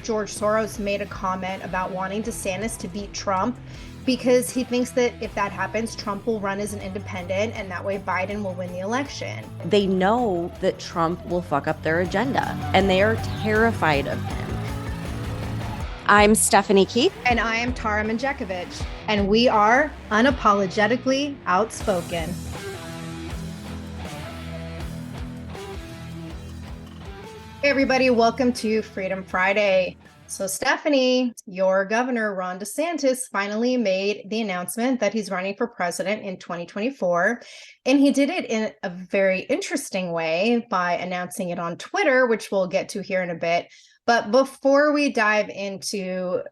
George Soros made a comment about wanting DeSantis to beat Trump because he thinks that if that happens, Trump will run as an independent and that way Biden will win the election. They know that Trump will fuck up their agenda and they are terrified of him. I'm Stephanie Keith. And I am Tara Manjekovic. And we are unapologetically outspoken. Hey everybody, welcome to Freedom Friday. So Stephanie, your governor, Ron DeSantis, finally made the announcement that he's running for president in 2024. And he did it in a very interesting way by announcing it on Twitter, which we'll get to here in a bit. But before we dive into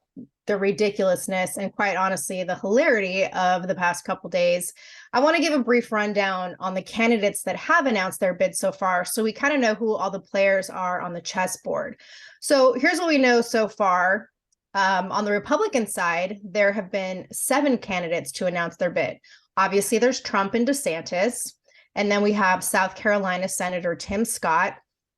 the ridiculousness and quite honestly, the hilarity of the past couple days, I want to give a brief rundown on the candidates that have announced their bid so far, so we kind of know who all the players are on the chessboard. So here's what we know so far. On the Republican side, there have been 7 candidates to announce their bid. Obviously, there's Trump and DeSantis, and then we have South Carolina Senator Tim Scott,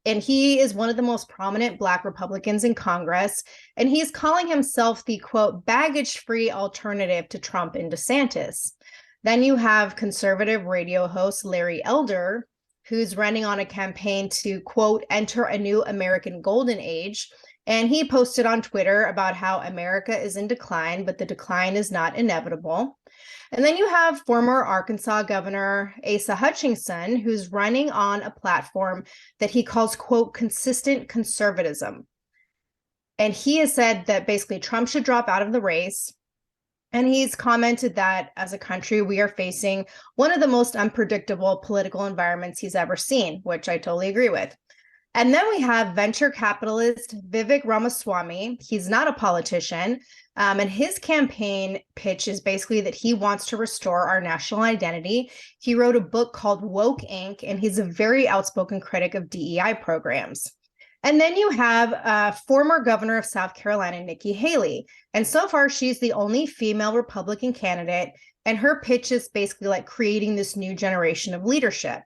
and he is one of the most prominent Black Republicans in Congress, and he's calling himself the, quote, baggage-free alternative to Trump and DeSantis. Then you have conservative radio host Larry Elder, who's running on a campaign to, quote, enter a new American golden age. And he posted on Twitter about how America is in decline, but the decline is not inevitable. And then you have former Arkansas Governor Asa Hutchinson, who's running on a platform that he calls, quote, consistent conservatism. And he has said that basically Trump should drop out of the race. And he's commented that as a country, we are facing one of the most unpredictable political environments he's ever seen, which I totally agree with. And then we have venture capitalist Vivek Ramaswamy. He's not a politician. And his campaign pitch is basically that he wants to restore our national identity. He wrote a book called Woke Inc., and he's a very outspoken critic of DEI programs. And then you have former governor of South Carolina, Nikki Haley. And so far, she's the only female Republican candidate. And her pitch is basically like creating this new generation of leadership.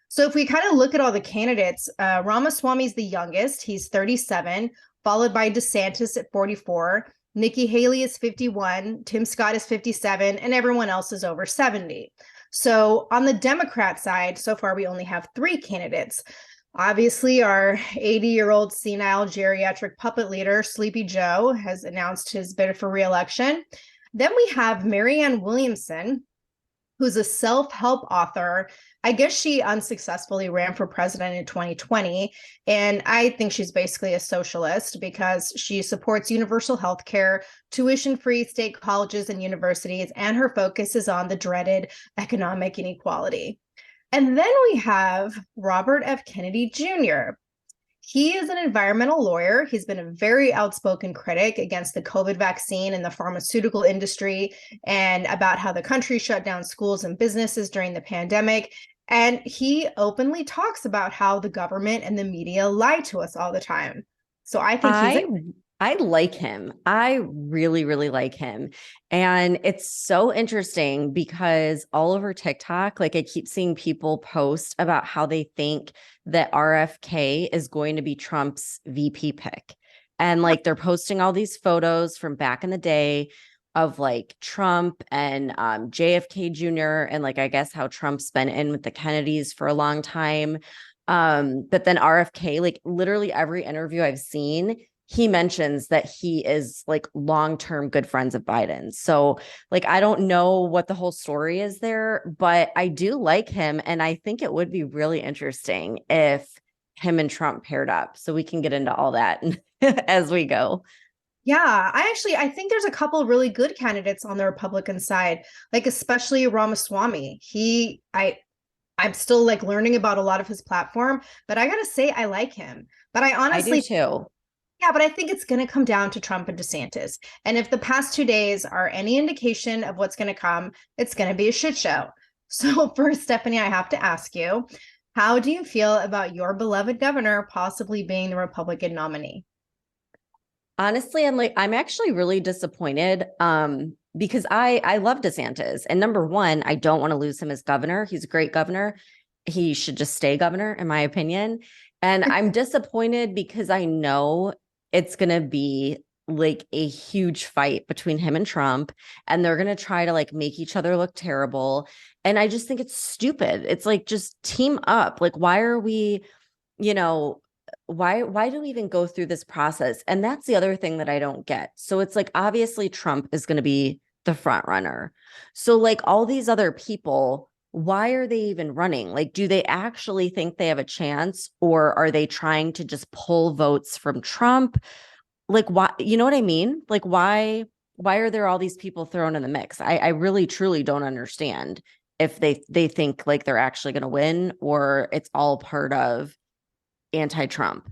So if we kind of look at all the candidates, Ramaswamy's the youngest. He's 37, followed by DeSantis at 44. Nikki Haley is 51. Tim Scott is 57. And everyone else is over 70. So on the Democrat side, so far, we only have 3 candidates. Obviously, our 80-year-old senile geriatric puppet leader, Sleepy Joe, has announced his bid for re-election. Then we have Marianne Williamson, who's a self-help author. I guess she unsuccessfully ran for president in 2020. And I think she's basically a socialist because she supports universal health care, tuition-free state colleges and universities, and her focus is on the dreaded economic inequality. And then we have Robert F. Kennedy Jr. He is an environmental lawyer. He's been a very outspoken critic against the COVID vaccine and the pharmaceutical industry and about how the country shut down schools and businesses during the pandemic. And he openly talks about how the government and the media lie to us all the time. So I think I like him. I really, really like him. And it's so interesting because all over TikTok, like I keep seeing people post about how they think that RFK is going to be Trump's VP pick. And like they're posting all these photos from back in the day of like Trump and JFK Jr. And like, I guess how Trump's been in with the Kennedys for a long time. But then RFK, like literally every interview I've seen, he mentions that he is like long-term good friends of Biden. So like, I don't know what the whole story is there, but I do like him. And I think it would be really interesting if him and Trump paired up. So we can get into all that as we go. Yeah, I think there's a couple of really good candidates on the Republican side, like especially Ramaswamy. I'm still like learning about a lot of his platform, but I gotta say I like him. But I honestly do too. Yeah, but I think it's going to come down to Trump and DeSantis. And if the past 2 days are any indication of what's going to come, it's going to be a shit show. So first, Stephanie, I have to ask you, how do you feel about your beloved governor possibly being the Republican nominee? Honestly, I'm actually really disappointed because I love DeSantis. And number one, I don't want to lose him as governor. He's a great governor. He should just stay governor, in my opinion. And I'm disappointed because I know it's going to be like a huge fight between him and Trump, and they're going to try to like make each other look terrible. And I just think it's stupid. It's like, just team up. Like, why are we, you know, why do we even go through this process? And that's the other thing that I don't get. So it's like, obviously Trump is going to be the front runner. So like all these other people, why are they even running? Like, do they actually think they have a chance, or are they trying to just pull votes from Trump? Like, why, you know what I mean? Like, why are there all these people thrown in the mix? I really truly don't understand if they think like they're actually going to win, or it's all part of anti-Trump.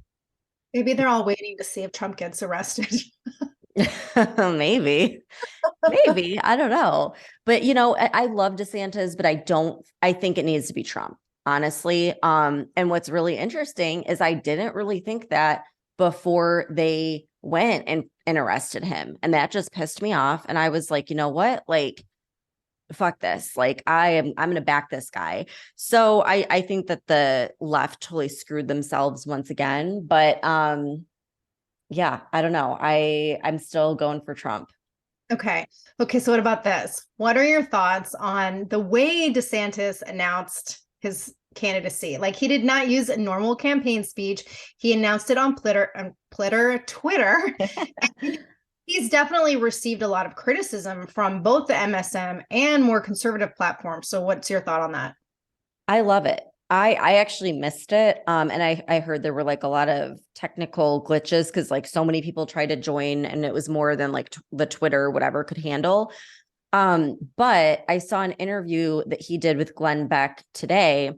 Maybe they're all waiting to see if Trump gets arrested. Maybe. Maybe. I don't know. But I love DeSantis, but I think it needs to be Trump, honestly. And what's really interesting is I didn't really think that before they went and arrested him. And that just pissed me off. And I was like, you know what? Like, fuck this. Like, I'm gonna back this guy. So I think that the left totally screwed themselves once again. But yeah, I don't know. I'm still going for Trump. Okay. Okay. So what about this? What are your thoughts on the way DeSantis announced his candidacy? Like, he did not use a normal campaign speech. He announced it on Twitter. He's definitely received a lot of criticism from both the MSM and more conservative platforms. So what's your thought on that? I love it. I actually missed it. And I heard there were like a lot of technical glitches because like so many people tried to join and it was more than like the Twitter, whatever could handle. But I saw an interview that he did with Glenn Beck today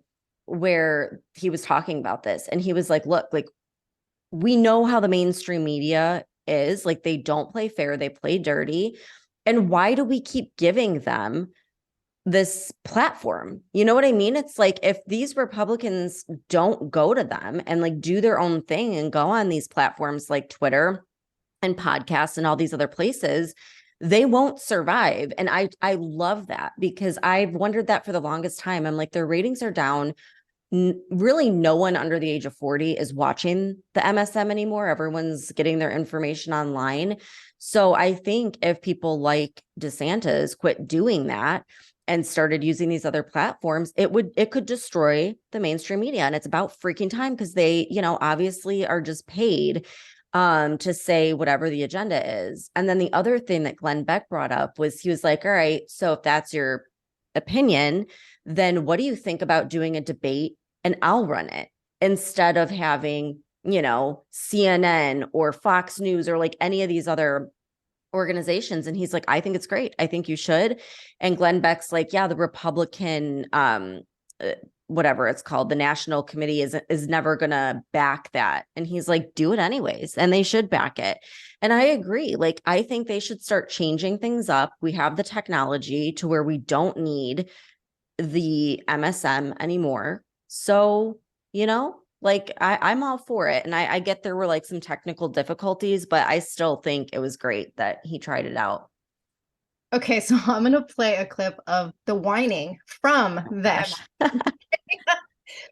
where he was talking about this. And he was like, look, like, we know how the mainstream media is. Like, they don't play fair, they play dirty. And why do we keep giving them this platform? You know what I mean? It's like, if these Republicans don't go to them and like do their own thing and go on these platforms like Twitter and podcasts and all these other places, they won't survive. And I love that, because I've wondered that for the longest time. I'm like, their ratings are down. Really, no one under the age of 40 is watching the MSM anymore. Everyone's getting their information online. So I think if people like DeSantis quit doing that and started using these other platforms, it could destroy the mainstream media. And it's about freaking time, because they, obviously are just paid to say whatever the agenda is. And then the other thing that Glenn Beck brought up was, he was like, all right, so if that's your opinion, then what do you think about doing a debate and I'll run it, instead of having, CNN or Fox News or like any of these other organizations? And he's like, I think it's great. I think you should. And Glenn Beck's like, yeah, the Republican, whatever it's called, the National Committee is never going to back that. And he's like, do it anyways. And they should back it. And I agree. Like, I think they should start changing things up. We have the technology to where we don't need the MSM anymore. So, like, I'm all for it. And I get there were like some technical difficulties, but I still think it was great that he tried it out. Okay, so I'm going to play a clip of the whining from them.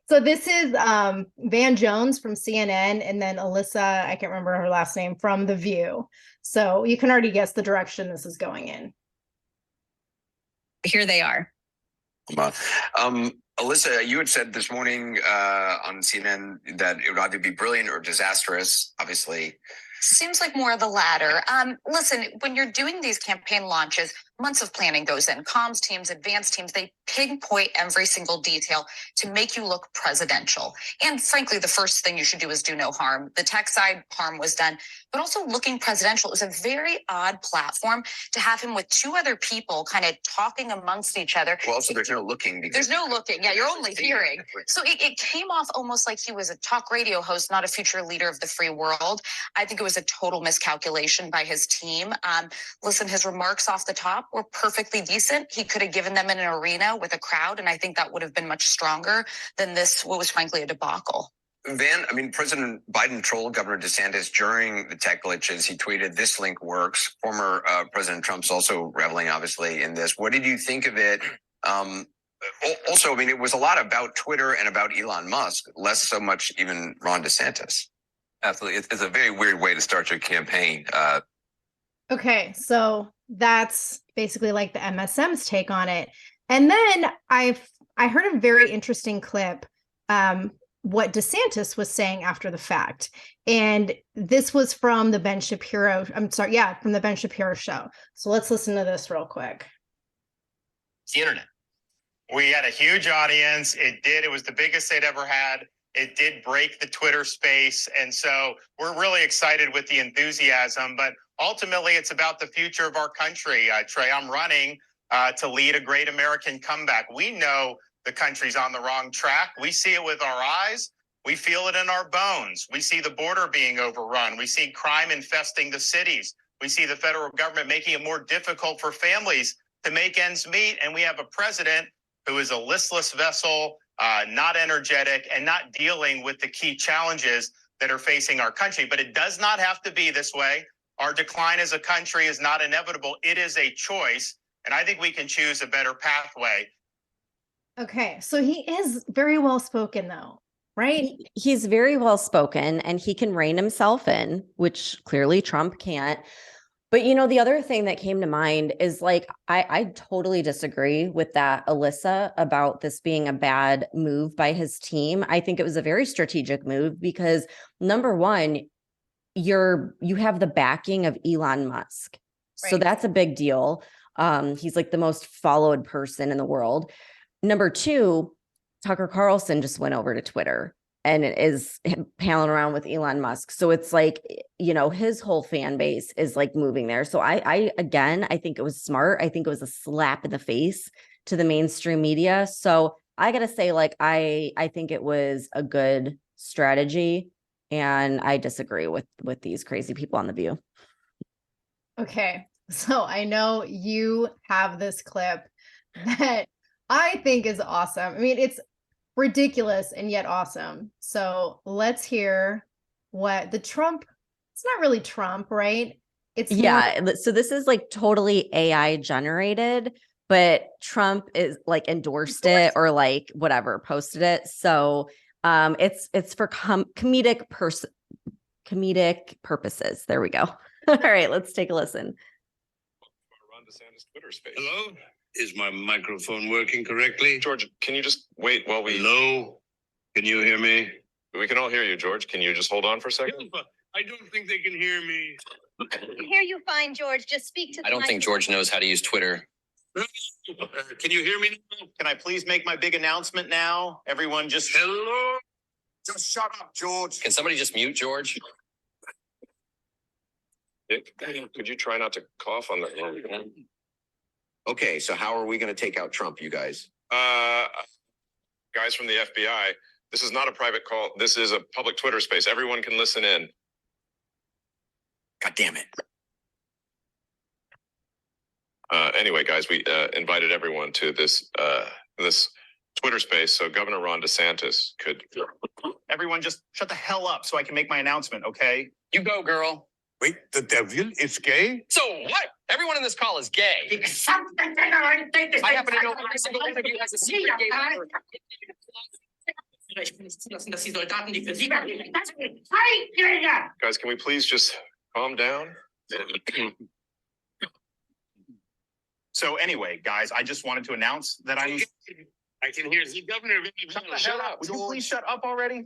So this is Van Jones from CNN, and then Alyssa, I can't remember her last name, from The View. So you can already guess the direction this is going in. Here they are. Alyssa, you had said this morning on CNN that it would either be brilliant or disastrous, obviously. Seems like more of the latter. Listen, when you're doing these campaign launches, months of planning goes in. Comms teams, advanced teams, they pinpoint every single detail to make you look presidential. And frankly, the first thing you should do is do no harm. The tech side harm was done, but also looking presidential. It was a very odd platform to have him with two other people kind of talking amongst each other. Well, also, there's no looking. There's no looking. Yeah, you're only hearing. So it came off almost like he was a talk radio host, not a future leader of the free world. I think it was a total miscalculation by his team. Listen, his remarks off the top were perfectly decent. He could have given them in an arena with a crowd, and I think that would have been much stronger than this, what was frankly a debacle. President Biden trolled Governor DeSantis during the tech glitches. He tweeted, "This link works." Former President Trump's also reveling, obviously, in this. What did you think of it? Also, it was a lot about Twitter and about Elon Musk, less so much even Ron DeSantis. Absolutely. It's a very weird way to start your campaign. Okay, so that's basically like the MSM's take on it. And then I heard a very interesting clip, what DeSantis was saying after the fact. And this was from the Ben Shapiro, from the Ben Shapiro show. So let's listen to this real quick. It's the internet. We had a huge audience. It was the biggest they'd ever had. It did break the Twitter space. And so we're really excited with the enthusiasm, but ultimately it's about the future of our country. Trey, I'm running to lead a great American comeback. We know the country's on the wrong track. We see it with our eyes. We feel it in our bones. We see the border being overrun. We see crime infesting the cities. We see the federal government making it more difficult for families to make ends meet. And we have a president who is a listless vessel, not energetic, and not dealing with the key challenges that are facing our country. But it does not have to be this way. Our decline as a country is not inevitable. It is a choice. And I think we can choose a better pathway. Okay, so he is very well spoken, though, right? He's very well spoken and he can rein himself in, which clearly Trump can't. But, the other thing that came to mind is like, I totally disagree with that, Alyssa, about this being a bad move by his team. I think it was a very strategic move because, number one, you have the backing of Elon Musk. So Right. that's a big deal. He's like the most followed person in the world. Number two, Tucker Carlson just went over to Twitter and is palling around with Elon Musk. So it's like, his whole fan base is like moving there. So I think it was smart. I think it was a slap in the face to the mainstream media. So I got to say, like, I think it was a good strategy. And I disagree with these crazy people on The View. Okay, so I know you have this clip that I think is awesome. I mean, it's ridiculous and yet awesome. So let's hear what it's not really Trump, right? It's So this is like totally AI generated, but Trump is like endorsed it or like whatever, posted it. So it's for comedic purposes. There we go. All right, let's take a listen. Ron DeSantis Twitter space. Hello? Is my microphone working correctly? George, can you just wait while we... Hello? Can you hear me? We can all hear you, George. Can you just hold on for a second? I don't think they can hear me. I hear you fine, George. Just speak to the I don't think George knows how to use Twitter. Can you hear me now? Can I please make my big announcement now? Everyone just... Hello? Just shut up, George. Can somebody just mute George? Dick, could you try not to cough on the... Okay, so how are we going to take out Trump, you guys? Guys from the FBI, this is not a private call. This is a public Twitter space. Everyone can listen in. God damn it. Anyway, guys, we invited everyone to this Twitter space so Governor Ron DeSantis could... Everyone just shut the hell up so I can make my announcement, okay? You go, girl. Wait, the devil is gay? So what? Everyone in this call is gay. I happen to know every single one of you has a secret gay lover. Guys, can we please just calm down? So anyway, guys, I just wanted to announce that I can hear the governor. Shut up. Would you please shut up already?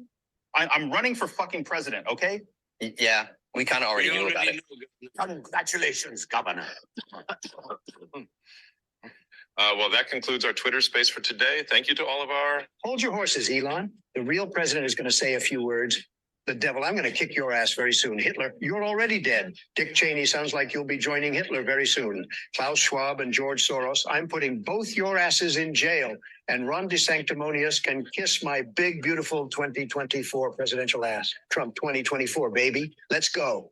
I'm running for fucking president, okay? Yeah, we kind of already knew about it. Congratulations, Governor. Well, that concludes our Twitter space for today. Thank you to all of our... Hold your horses, Elon. The real president is going to say a few words. The devil, I'm going to kick your ass very soon. Hitler, you're already dead. Dick Cheney sounds like you'll be joining Hitler very soon. Klaus Schwab and George Soros, I'm putting both your asses in jail. And Ron DeSanctimonious can kiss my big, beautiful 2024 presidential ass. Trump 2024, baby. Let's go.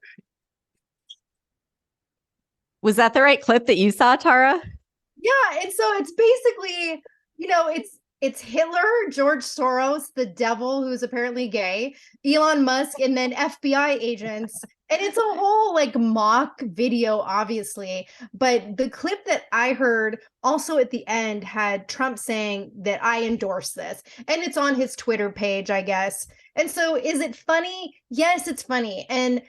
Was that the right clip that you saw, Tara? Yeah, and so it's basically, it's Hitler, George Soros, the devil who's apparently gay, Elon Musk, and then FBI agents And it's a whole like mock video, obviously. But the clip that I heard also at the end had Trump saying that I endorse this. And it's on his Twitter page, I guess. And so is it funny? Yes, it's funny. And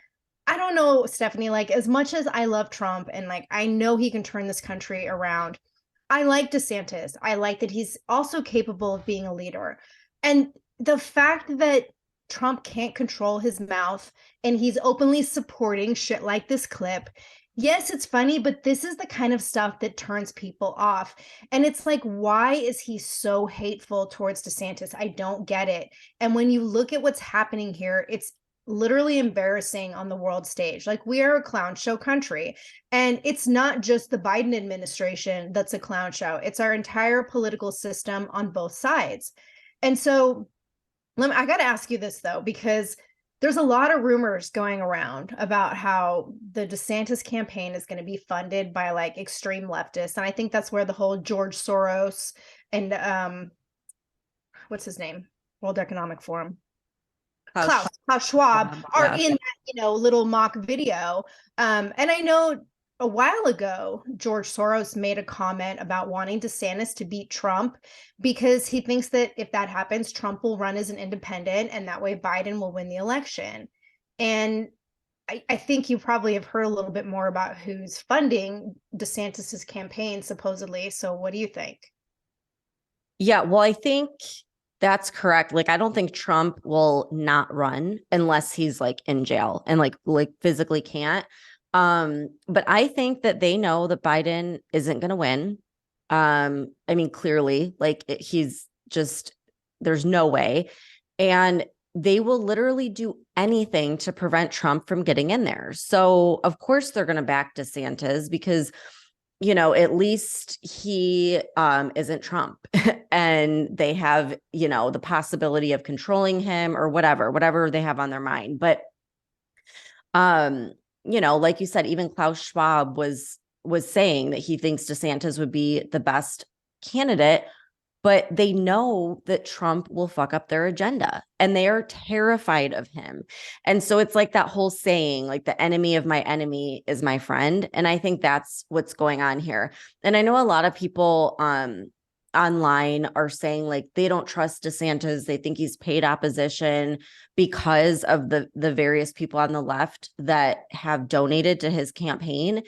I don't know, Stephanie, like as much as I love Trump and like I know he can turn this country around, I like DeSantis. I like that he's also capable of being a leader. And the fact that Trump can't control his mouth and he's openly supporting shit like this clip. Yes, it's funny, but this is the kind of stuff that turns people off. And it's like, why is he so hateful towards DeSantis? I don't get it. And when you look at what's happening here, it's literally embarrassing on the world stage. Like, we are a clown show country. And it's not just the Biden administration that's a clown show, it's our entire political system on both sides. And so, I got to ask you this, though, because there's a lot of rumors going around about how the DeSantis campaign is going to be funded by like extreme leftists. And I think that's where the whole George Soros and what's his name? World Economic Forum. Klaus Schwab are in that, little mock video. And I know a while ago, George Soros made a comment about wanting DeSantis to beat Trump because he thinks that if that happens, Trump will run as an independent and that way Biden will win the election. And I think you probably have heard a little bit more about who's funding DeSantis's campaign, supposedly. So what do you think? Yeah, well, I think that's correct. Like, I don't think Trump will not run unless he's like in jail and like physically can't. But I think that they know that Biden isn't going to win. I mean, clearly, like he's just, there's no way. And they will literally do anything to prevent Trump from getting in there. So of course they're going to back DeSantis because, at least he isn't Trump and they have, the possibility of controlling him or whatever they have on their mind. But, like you said, even Klaus Schwab was saying that he thinks DeSantis would be the best candidate, but they know that Trump will fuck up their agenda and they are terrified of him. And so it's like that whole saying, like the enemy of my enemy is my friend. And I think that's what's going on here. And I know a lot of people online are saying like they don't trust DeSantis. They think he's paid opposition because of the various people on the left that have donated to his campaign.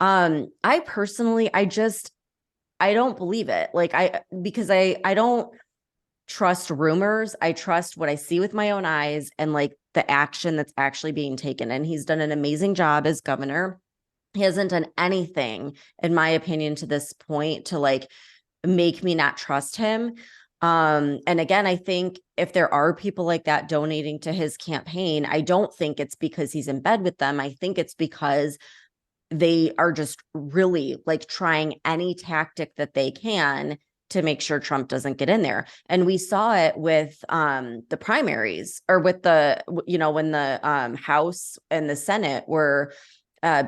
I personally, I don't believe it. Like because I don't trust rumors. I trust what I see with my own eyes and like the action that's actually being taken. And he's done an amazing job as governor. He hasn't done anything, in my opinion, to this point to like make me not trust him. And again, I think if there are people like that donating to his campaign, I don't think it's because he's in bed with them. I think it's because they are just really like trying any tactic that they can to make sure Trump doesn't get in there. And we saw it with the primaries or with the, when the House and the Senate were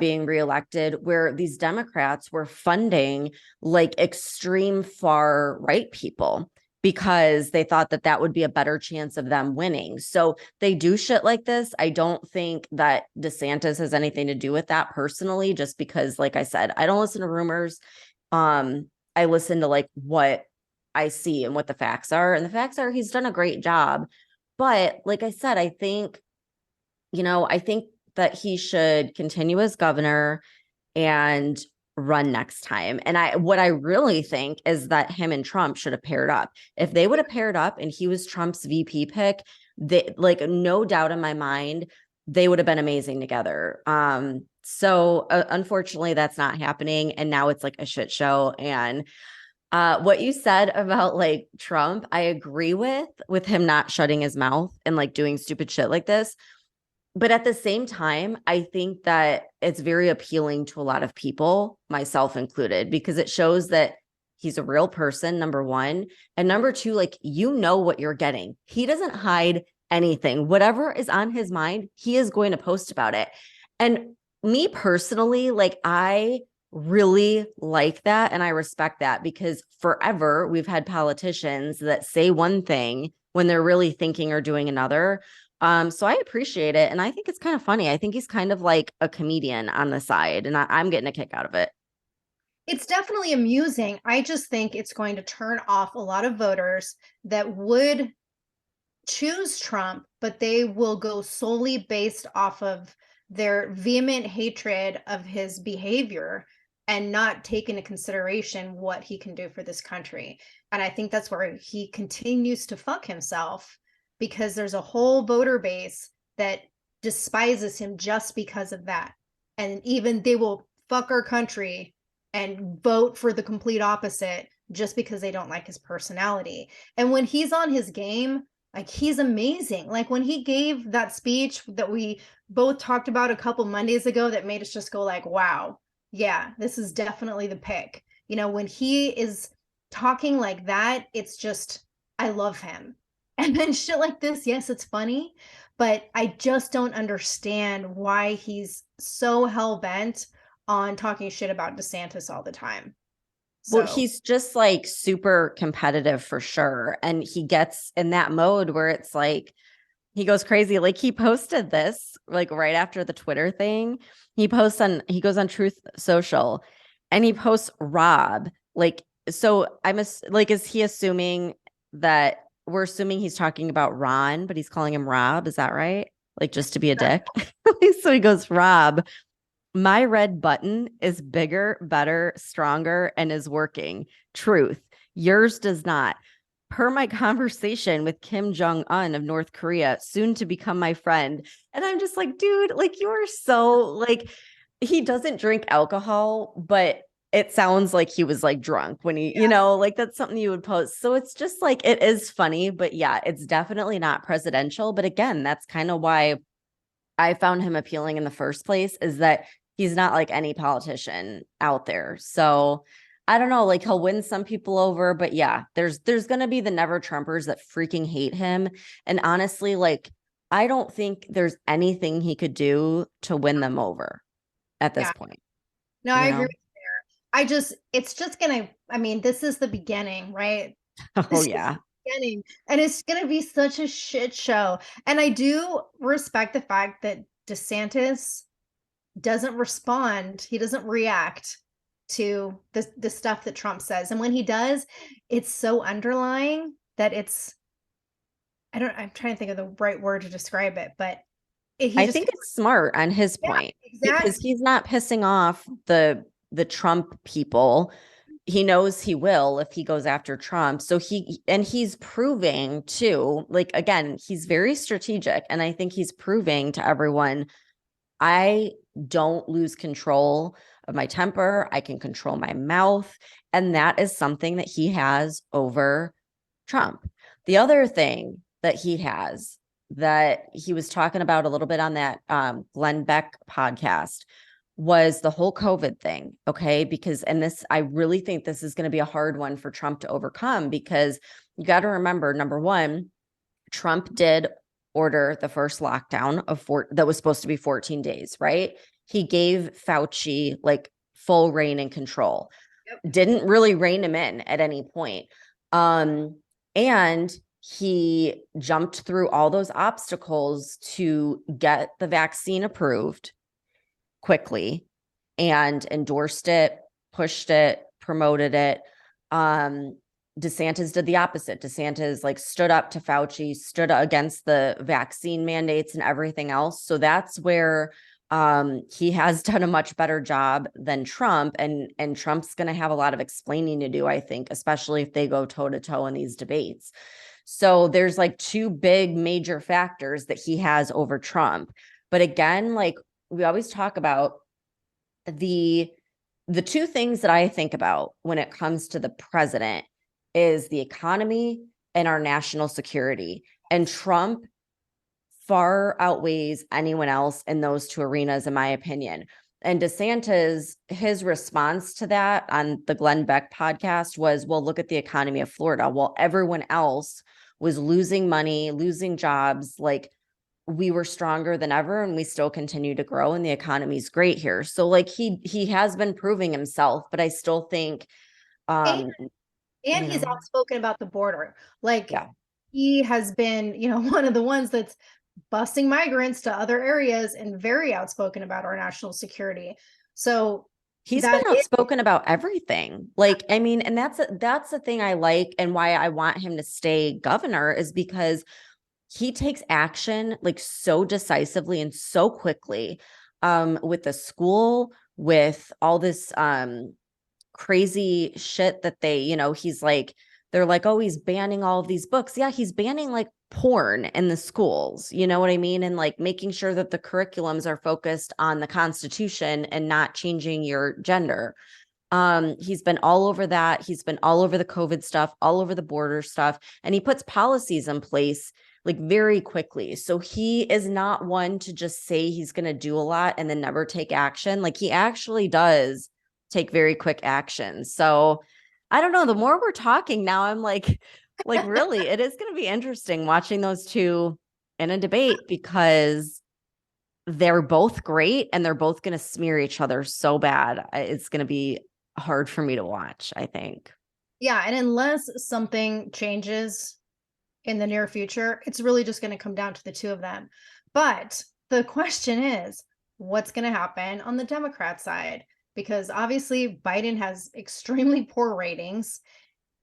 being reelected, where these Democrats were funding like extreme far right people because they thought that would be a better chance of them winning. So they do shit like this. I don't think that DeSantis has anything to do with that personally, just because, like I said, I don't listen to rumors. I listen to like what I see and what the facts are. And the facts are he's done a great job. But like I said, I think that he should continue as governor and run next time. And what I really think is that him and Trump should have paired up. If they would have paired up and he was Trump's VP pick, like no doubt in my mind, they would have been amazing together. So unfortunately that's not happening. And now it's like a shit show. And what you said about like Trump, I agree with him not shutting his mouth and like doing stupid shit like this. But at the same time, I think that it's very appealing to a lot of people, myself included, because it shows that he's a real person, number one. And number two, like, what you're getting. He doesn't hide anything. Whatever is on his mind, he is going to post about it. And me personally, like, I really like that. And I respect that because forever we've had politicians that say one thing when they're really thinking or doing another. So I appreciate it. And I think it's kind of funny. I think he's kind of like a comedian on the side, and I'm getting a kick out of it. It's definitely amusing. I just think it's going to turn off a lot of voters that would choose Trump, but they will go solely based off of their vehement hatred of his behavior and not take into consideration what he can do for this country. And I think that's where he continues to fuck himself, because there's a whole voter base that despises him just because of that. And even they will fuck our country and vote for the complete opposite just because they don't like his personality. And when he's on his game, like, he's amazing. Like, when he gave that speech that we both talked about a couple Mondays ago that made us just go like, wow, yeah, this is definitely the pick. You know, when he is talking like that, it's just, I love him. And then shit like this, yes, it's funny, but I just don't understand why he's so hell-bent on talking shit about DeSantis all the time. Well, So he's just like super competitive for sure. And he gets in that mode where it's like he goes crazy. Like, he posted this like right after the Twitter thing. He goes on Truth Social and he posts Rob. Like, so is he assuming that we're assuming he's talking about Ron, but he's calling him Rob? Is that right? Like, just to be a dick. So he goes, Rob, my red button is bigger, better, stronger, and is working. Truth. Yours does not. Per my conversation with Kim Jong-un of North Korea, soon to become my friend. And I'm just like, dude, like, you are so like, he doesn't drink alcohol, but it sounds like he was like drunk when he, like, that's something you would post. So it's just like, it is funny, but yeah, it's definitely not presidential. But again, that's kind of why I found him appealing in the first place, is that he's not like any politician out there. So I don't know, like, he'll win some people over, but yeah, there's going to be the never Trumpers that freaking hate him. And honestly, like, I don't think there's anything he could do to win them over at this point. No, I agree with you there. It's just gonna, I mean, this is the beginning, right? Oh yeah. Beginning, and it's gonna be such a shit show. And I do respect the fact that DeSantis doesn't respond, he doesn't react to the stuff that Trump says. And when he does, it's so underlying that I'm trying to think of the right word to describe it, but I think it's smart on his point, because he's not pissing off the Trump people. He knows he will if he goes after Trump. So he's proving too, like, again, he's very strategic. And I think he's proving to everyone, I don't lose control of my temper. I can control my mouth. And that is something that he has over Trump. The other thing that he has that he was talking about a little bit on that Glenn Beck podcast was the whole COVID thing. Okay. Because, and this, I really think this is going to be a hard one for Trump to overcome, because you got to remember, number one, Trump did order the first lockdown that was supposed to be 14 days, right? He gave Fauci like full reign and control. Yep. Didn't really rein him in at any point. And he jumped through all those obstacles to get the vaccine approved quickly and endorsed it, pushed it, promoted it. DeSantis did the opposite. DeSantis like stood up to Fauci, stood against the vaccine mandates and everything else. So that's where he has done a much better job than Trump, and Trump's going to have a lot of explaining to do, I think, especially if they go toe to toe in these debates. So there's like two big major factors that he has over Trump. But again, like we always talk about, the two things that I think about when it comes to the president is the economy and our national security. And Trump far outweighs anyone else in those two arenas, in my opinion. And DeSantis, his response to that on the Glenn Beck podcast was, well, look at the economy of Florida. Well, everyone else was losing money, losing jobs. Like, we were stronger than ever, and we still continue to grow, and the economy's great here. So like he has been proving himself, but I still think and he's outspoken about the border. Like, he has been, one of the ones that's busing migrants to other areas and very outspoken about our national security. So he's been outspoken about everything. Like, I mean, and that's the thing I like, and why I want him to stay governor, is because he takes action like so decisively and so quickly, with the school, with all this crazy shit that they, he's like, they're like, oh, he's banning all of these books. Yeah, he's banning like porn in the schools. You know what I mean? And like making sure that the curriculums are focused on the Constitution and not changing your gender. He's been all over that. He's been all over the COVID stuff, all over the border stuff, and he puts policies in place like very quickly. So he is not one to just say he's going to do a lot and then never take action. Like, he actually does take very quick action. So I don't know, the more we're talking now, I'm like really, it is going to be interesting watching those two in a debate, because they're both great and they're both going to smear each other so bad. It's going to be hard for me to watch, I think. Yeah, and unless something changes in the near future, it's really just going to come down to the two of them. But the question is, what's going to happen on the Democrat side? Because obviously Biden has extremely poor ratings.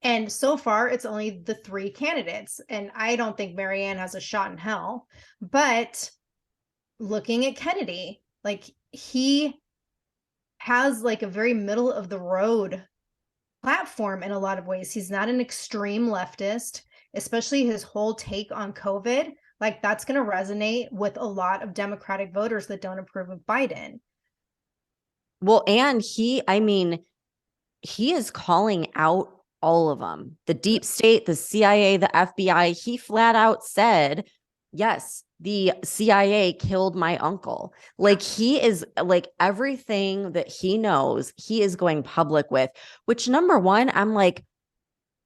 And so far, it's only the three candidates. And I don't think Marianne has a shot in hell. But looking at Kennedy, like, he has like a very middle of the road platform in a lot of ways. He's not an extreme leftist, especially his whole take on COVID. Like, that's going to resonate with a lot of Democratic voters that don't approve of Biden. Well, and he is calling out all of them. The deep state, the CIA, the FBI. He flat out said, yes, the CIA killed my uncle. Like, he is like, everything that he knows, he is going public with, which, number one, I'm like,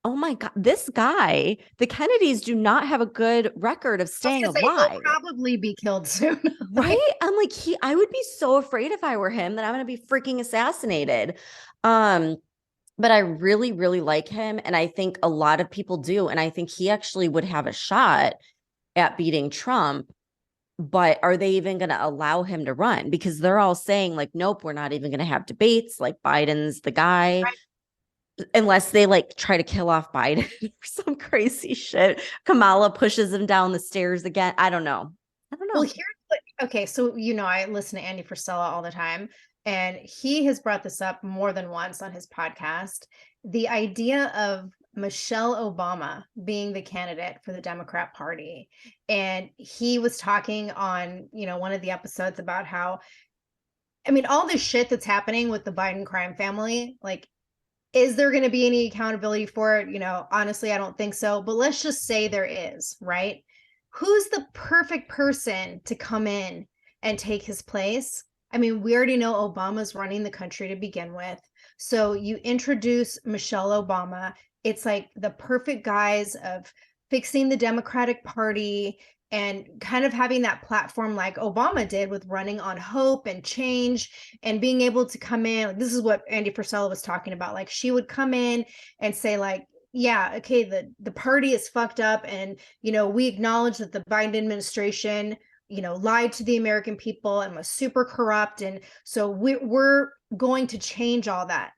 oh my God, this guy, the Kennedys do not have a good record of staying alive. He'll probably be killed soon. Right? I'm like, I would be so afraid if I were him that I'm going to be freaking assassinated. But I really, really like him. And I think a lot of people do. And I think he actually would have a shot at beating Trump. But are they even going to allow him to run? Because they're all saying like, nope, we're not even going to have debates. Like, Biden's the guy. Right. Unless they like try to kill off Biden or some crazy shit. Kamala pushes him down the stairs again. I don't know. Well, okay, so I listen to Andy Frisella all the time, and he has brought this up more than once on his podcast. The idea of Michelle Obama being the candidate for the Democrat Party. And he was talking on, one of the episodes about how, all this shit that's happening with the Biden crime family, like, is there going to be any accountability for it? Honestly, I don't think so. But let's just say there is, right? Who's the perfect person to come in and take his place? We already know Obama's running the country to begin with. So you introduce Michelle Obama. It's like the perfect guise of fixing the Democratic Party and kind of having that platform like Obama did with running on hope and change and being able to come in. This is what Andy Frisella was talking about. Like, she would come in and say like, yeah, okay, the party is fucked up. And, we acknowledge that the Biden administration, lied to the American people and was super corrupt. And so we're going to change all that.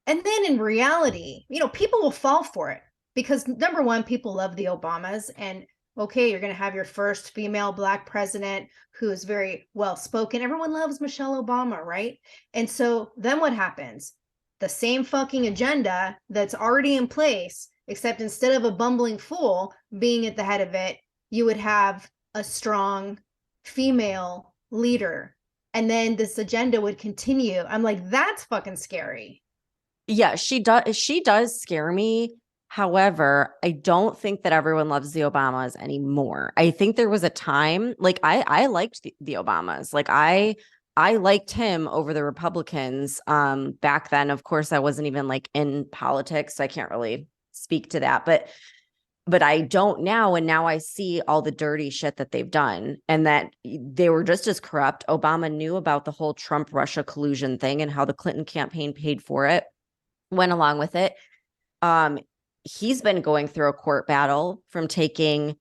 And then in reality, people will fall for it because, number one, people love the Obamas. And okay, you're going to have your first female Black president who is very well spoken. Everyone loves Michelle Obama, right? And so then what happens? The same fucking agenda that's already in place, except instead of a bumbling fool being at the head of it, you would have a strong female leader. And then this agenda would continue. I'm like, that's fucking scary. Yeah, she does scare me. However, I don't think that everyone loves the Obamas anymore. I think there was a time, like, I liked the Obamas. Like, I liked him over the Republicans back then. Of course, I wasn't even like in politics, so I can't really speak to that. But I don't now. And now I see all the dirty shit that they've done and that they were just as corrupt. Obama knew about the whole Trump-Russia collusion thing and how the Clinton campaign paid for it, went along with it. He's been going through a court battle from taking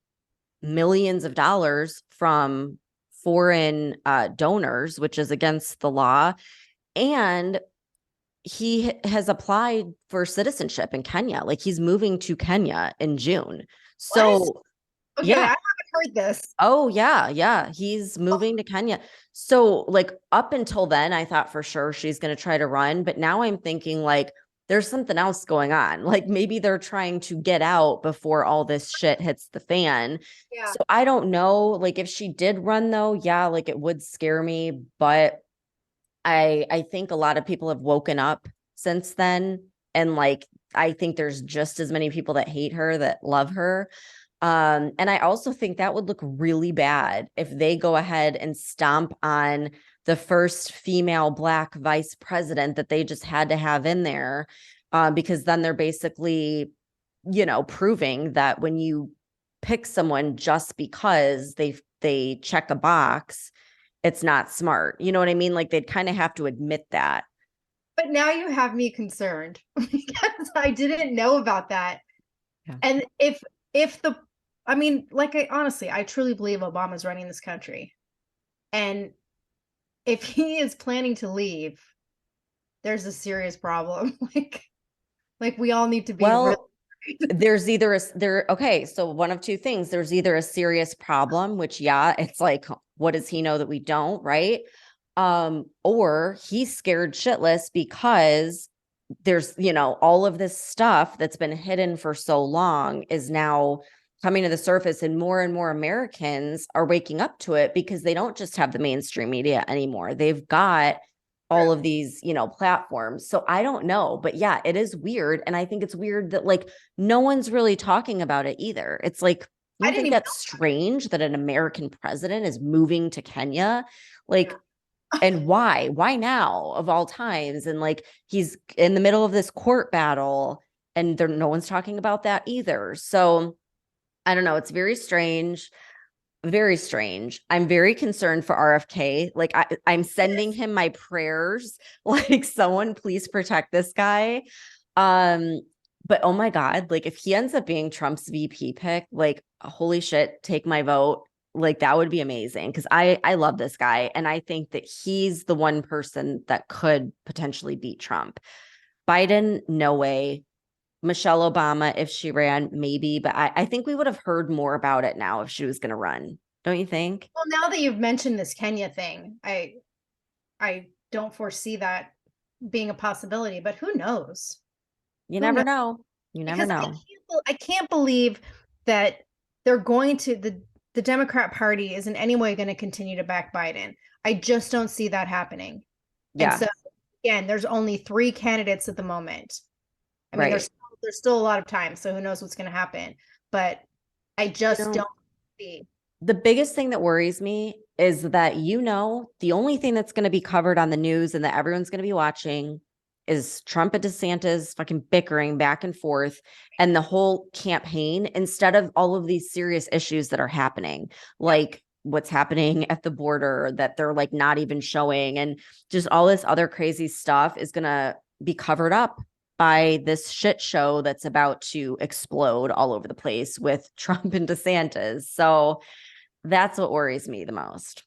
millions of dollars from foreign donors, which is against the law. And he has applied for citizenship in Kenya. Like he's moving to Kenya in June. So What? Okay, yeah. I haven't heard this. Oh yeah. He's moving to Kenya. So like up until then, I thought for sure she's going to try to run, but now I'm thinking like there's something else going on. Like maybe they're trying to get out before all this shit hits the fan. Yeah. So I don't know. Like if she did run though, yeah, like it would scare me, but I think a lot of people have woken up since then. And like, I think there's just as many people that hate her that love her. And I also think that would look really bad if they go ahead and stomp on the first female Black vice president that they just had to have in there, because then they're basically, proving that when you pick someone just because they check a box, it's not smart. You know what I mean? Like they'd kind of have to admit that. But now you have me concerned because I didn't know about that. Yeah. And I truly believe Obama's running this country. And if he is planning to leave, there's a serious problem. like we all need to be there's either so one of two things. There's either a serious problem, which it's like, what does he know that we don't, right? Or he's scared shitless because there's, all of this stuff that's been hidden for so long is now coming to the surface, and more Americans are waking up to it because they don't just have the mainstream media anymore. They've got all of these, platforms. So I don't know, but yeah, it is weird. And I think it's weird that like no one's really talking about it either. It's like, I think that's strange that an American president is moving to Kenya. Like, and why now of all times? And like, he's in the middle of this court battle and no one's talking about that either. So I don't know. It's very strange. Very strange. I'm very concerned for RFK. Like I'm sending him my prayers. Like someone please protect this guy. But oh my God, like if he ends up being Trump's VP pick, like holy shit, take my vote. Like that would be amazing because I love this guy. And I think that he's the one person that could potentially beat Trump. Biden, no way. Michelle Obama, if she ran, maybe, but I think we would have heard more about it now if she was going to run. Don't you think? Well, now that you've mentioned this Kenya thing, I don't foresee that being a possibility, but who knows? You never know. You never know. I can't believe that they're going to, the Democrat Party is in any way going to continue to back Biden. I just don't see that happening. Yeah. And so again, there's only 3 candidates at the moment. I mean, there's still a lot of time, so who knows what's going to happen. But I just don't see. The biggest thing that worries me is that, the only thing that's going to be covered on the news and that everyone's going to be watching is Trump and DeSantis fucking bickering back and forth and the whole campaign instead of all of these serious issues that are happening, like what's happening at the border that they're like not even showing, and just all this other crazy stuff is going to be covered up by this shit show that's about to explode all over the place with Trump and DeSantis. So that's what worries me the most.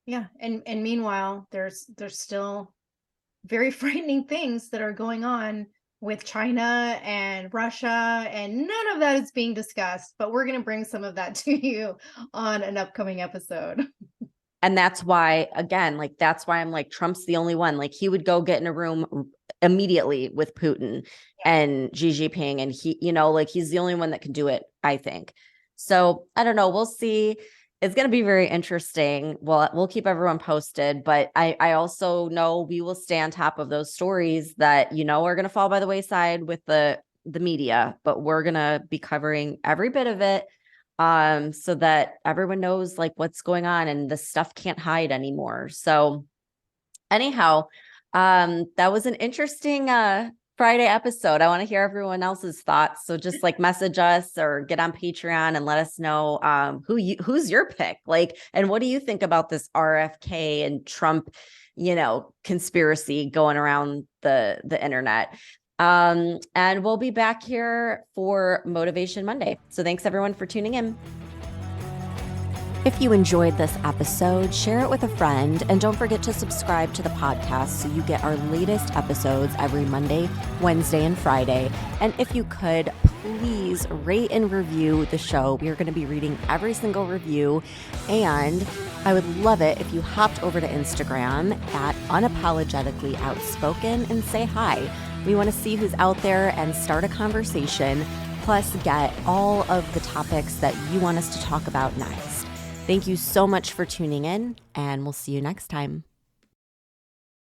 Yeah. And meanwhile, there's still very frightening things that are going on with China and Russia, and none of that is being discussed, but we're going to bring some of that to you on an upcoming episode. And that's why, again, like, that's why I'm like, Trump's the only one. Like, he would go get in a room immediately with Putin and Xi Jinping. And he, like, he's the only one that can do it, I think. So I don't know. We'll see. It's going to be very interesting. Well, we'll keep everyone posted, but I also know we will stay on top of those stories that, are going to fall by the wayside with the media, but we're going to be covering every bit of it. So that everyone knows like what's going on and the stuff can't hide anymore. So anyhow, that was an interesting, Friday episode. I want to hear everyone else's thoughts. So just like message us or get on Patreon and let us know, who's your pick, like, and what do you think about this RFK and Trump, conspiracy going around the internet. And we'll be back here for Motivation Monday. So thanks everyone for tuning in. If you enjoyed this episode, share it with a friend, and don't forget to subscribe to the podcast so you get our latest episodes every Monday, Wednesday, and Friday. And if you could, please rate and review the show. We are going to be reading every single review, and I would love it if you hopped over to Instagram at Unapologetically Outspoken and say hi. We want to see who's out there and start a conversation, plus get all of the topics that you want us to talk about next. Thank you so much for tuning in, and we'll see you next time.